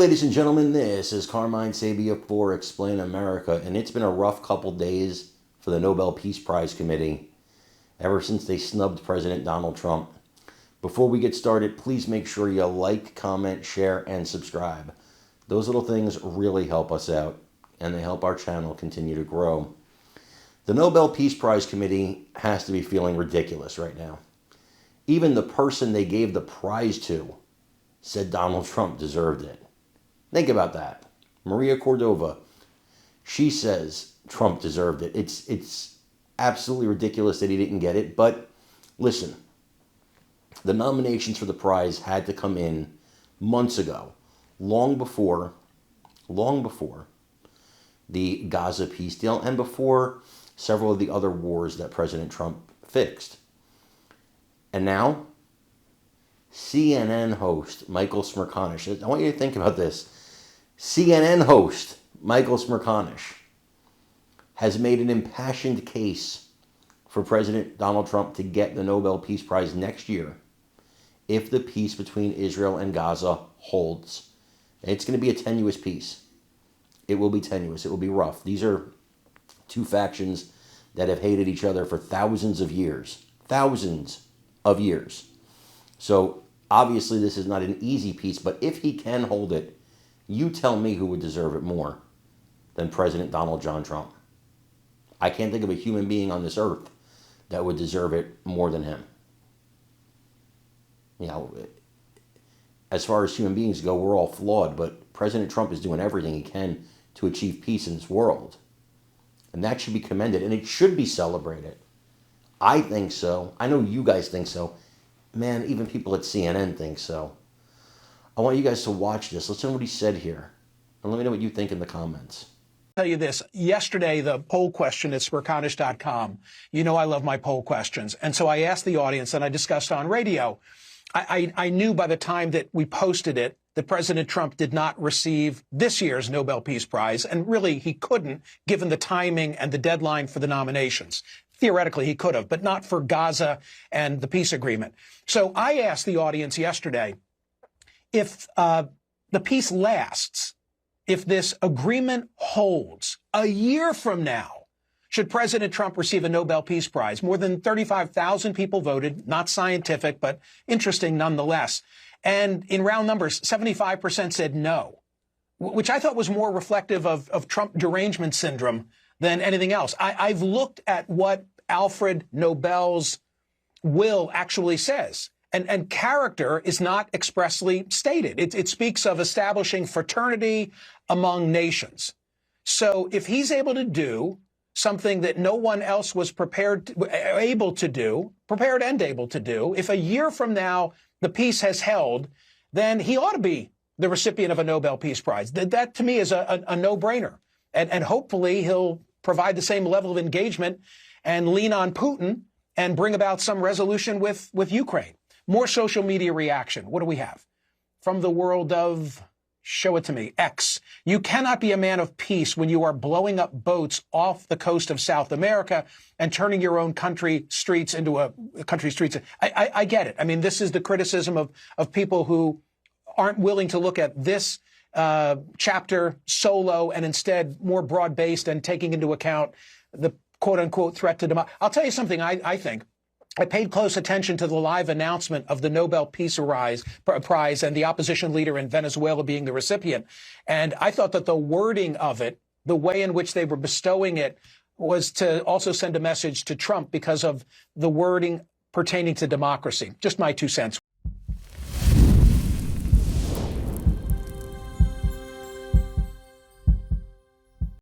ladies and gentlemen, this is Carmine Sabia for Explain America, and it's been a rough couple days for the Nobel Peace Prize Committee ever since they snubbed President Donald Trump. Before we get started, please make sure you like, comment, share, and subscribe. Those little things really help us out, and they help our channel continue to grow. The Nobel Peace Prize Committee has to be feeling ridiculous right now. Even the person they gave the prize to said Donald Trump deserved it. Think about that. Maria Cordova, she says Trump deserved it. It's absolutely ridiculous that he didn't get it. But listen, the nominations for the prize had to come in months ago, long before the Gaza peace deal and before several of the other wars that President Trump fixed. And now, CNN host Michael Smerconish, I want you to think about this. CNN host Michael Smerconish has made an impassioned case for President Donald Trump to get the Nobel Peace Prize next year if the peace between Israel and Gaza holds. And it's going to be a tenuous peace. It will be tenuous. It will be rough. These are two factions that have hated each other for thousands of years. Thousands of years. So obviously this is not an easy peace, but if he can hold it, you tell me who would deserve it more than President Donald John Trump. I can't think of a human being on this earth that would deserve it more than him. You know, as far as human beings go, we're all flawed, but President Trump is doing everything he can to achieve peace in this world. And that should be commended, and it should be celebrated. I think so. I know you guys think so. Man, even people at CNN think so. I want you guys to watch this. Listen to what he said here. And let me know what you think in the comments. I'll tell you this. Yesterday, the poll question at Smerconish.com, you know I love my poll questions. And so I asked the audience, and I discussed on radio. I knew by the time that we posted it that President Trump did not receive this year's Nobel Peace Prize. And really, he couldn't, given the timing and the deadline for the nominations. Theoretically, he could have, but not for Gaza and the peace agreement. So I asked the audience yesterday, if the peace lasts, if this agreement holds a year from now, should President Trump receive a Nobel Peace Prize? More than 35,000 people voted, not scientific, but interesting nonetheless. And in round numbers, 75% said no, which I thought was more reflective of Trump derangement syndrome than anything else. I've looked at what Alfred Nobel's will actually says. And character is not expressly stated. It speaks of establishing fraternity among nations. So if he's able to do something that no one else was prepared and able to do, if a year from now the peace has held, then he ought to be the recipient of a Nobel Peace Prize. That to me is a no-brainer. And hopefully he'll provide the same level of engagement and lean on Putin and bring about some resolution with Ukraine. More social media reaction. What do we have? From the world of, show it to me, X. You cannot be a man of peace when you are blowing up boats off the coast of South America and turning your own country streets into country streets. I get it. I mean, this is the criticism of people who aren't willing to look at this chapter solo and instead more broad-based and taking into account the quote-unquote threat to democracy. I'll tell you something I think. I paid close attention to the live announcement of the Nobel Peace Prize and the opposition leader in Venezuela being the recipient. And I thought that the wording of it, the way in which they were bestowing it, was to also send a message to Trump because of the wording pertaining to democracy. Just my 2 cents.